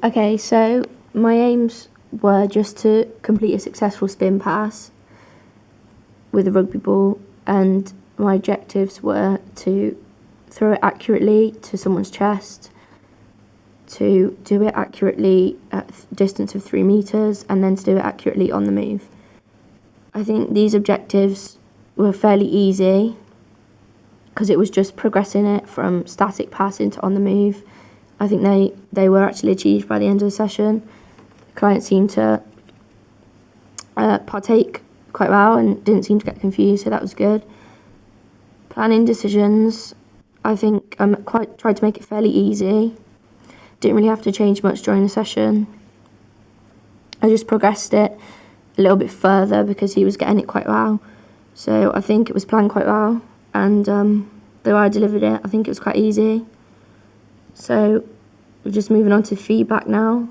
Okay, so my aims were just to complete a successful spin pass with a rugby ball, and my objectives were to throw it accurately to someone's chest, to do it accurately at a distance of 3 metres, and then to do it accurately on the move. I think these objectives were fairly easy because it was just progressing it from static passing to on the move. I think they were actually achieved by the end of the session. The client seemed to partake quite well and didn't seem to get confused, so that was good. Planning decisions, I think I quite tried to make it fairly easy. Didn't really have to change much during the session. I just progressed it a little bit further because he was getting it quite well. So I think it was planned quite well, and the way I delivered it, I think it was quite easy. So we're just moving on to feedback now.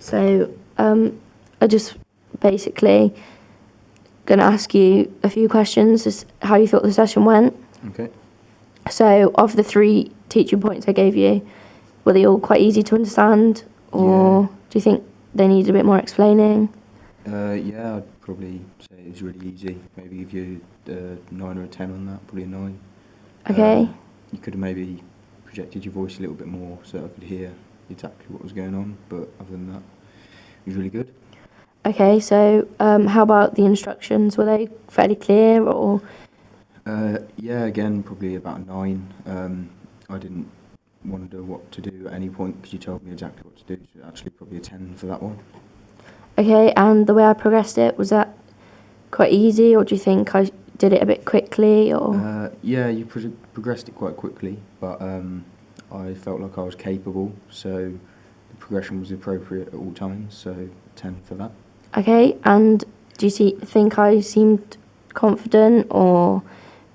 So I just basically going to ask you a few questions, as how you thought the session went. Okay. So of the 3 teaching points I gave you, were they all quite easy to understand, or do you think they needed a bit more explaining? Yeah, I'd probably say it was really easy. Maybe give you a 9 or a 10 on that, probably a 9. Okay. You could have maybe projected your voice a little bit more so I could hear exactly what was going on, but other than that, it was really good. Okay, so how about the instructions? Were they fairly clear, or? Yeah, again, probably about a 9. I didn't wonder what to do at any point because you told me exactly what to do, so actually probably a 10 for that one. Okay, and the way I progressed it, was that quite easy, or do you think I did it a bit quickly, or? Yeah, you progressed it quite quickly, but I felt like I was capable, so the progression was appropriate at all times, so 10 for that. Okay, and do you think I seemed confident, or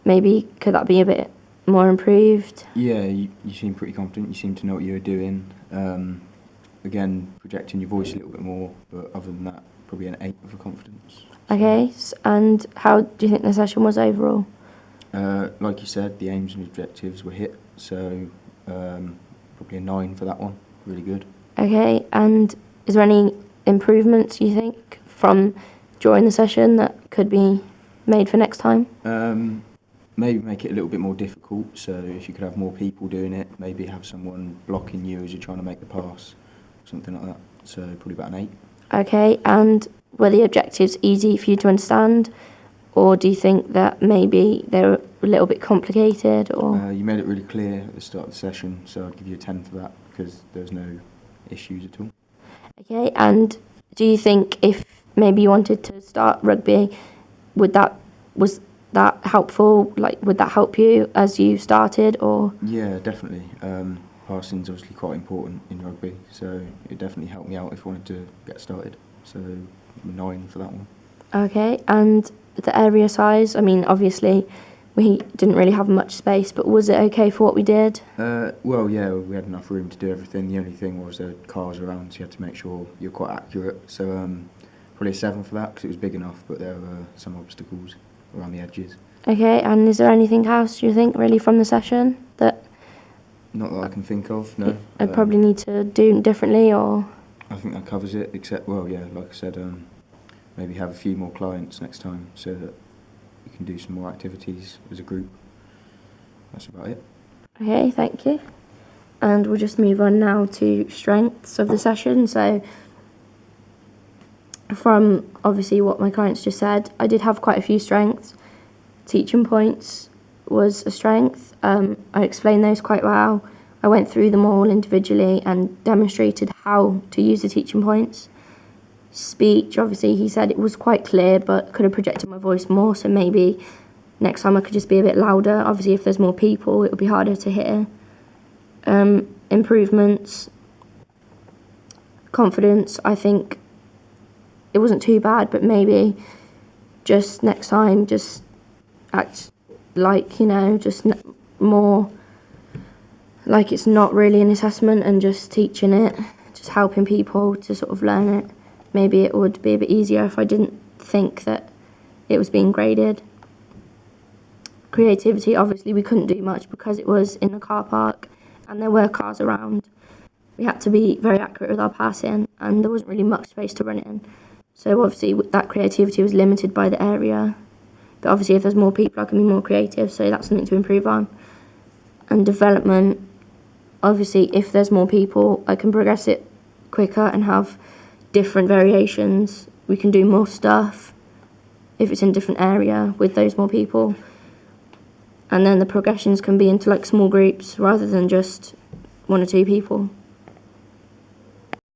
maybe could that be a bit more improved? Yeah, you seem pretty confident, you seem to know what you were doing. Again, projecting your voice a little bit more, but other than that, probably an 8 for confidence. Okay, and how do you think the session was overall? Like you said, the aims and objectives were hit, so probably a 9 for that one. Really good. Okay, and is there any improvements you think from during the session that could be made for next time? Maybe make it a little bit more difficult, so if you could have more people doing it, maybe have someone blocking you as you're trying to make the pass, something like that. So probably about an 8. Okay, and were the objectives easy for you to understand, or do you think that maybe they were a little bit complicated, or? You made it really clear at the start of the session, so I'd give you a 10 for that because there's no issues at all. Okay, and do you think if maybe you wanted to start rugby, was that helpful? Like, would that help you as you started, or? Yeah, definitely. Passing's obviously quite important in rugby, so it definitely helped me out if I wanted to get started. So 9 for that one. Okay, and the area size, I mean, obviously we didn't really have much space, but was it okay for what we did? Well, yeah, we had enough room to do everything. The only thing was there were cars around, so you had to make sure you're quite accurate. So probably a 7 for that because it was big enough, but there were some obstacles around the edges. Okay, and is there anything else you think really from the session that Not that I can think of, no. I'd probably need to do differently, or? I think that covers it, except, well, yeah, like I said, maybe have a few more clients next time so that you can do some more activities as a group. That's about it. Okay, thank you. And we'll just move on now to strengths of the session. So from obviously what my clients just said, I did have quite a few strengths. Teaching points was a strength. I explained those quite well. I went through them all individually and demonstrated how to use the teaching points. Speech, obviously, he said it was quite clear, but could have projected my voice more, so maybe next time I could just be a bit louder. Obviously, if there's more people, it would be harder to hear. Improvements. Confidence, I think it wasn't too bad, but maybe just next time, just act like, just more like it's not really an assessment and just teaching it, just helping people to sort of learn it. Maybe it would be a bit easier if I didn't think that it was being graded. Creativity, obviously we couldn't do much because it was in the car park and there were cars around. we had to be very accurate with our passing, and there wasn't really much space to run it in. So obviously that creativity was limited by the area. But obviously if there's more people, I can be more creative, so that's something to improve on. And development, obviously if there's more people, I can progress it quicker and have different variations. We can do more stuff if it's in a different area with those more people. And then the progressions can be into like small groups rather than just 1 or 2 people.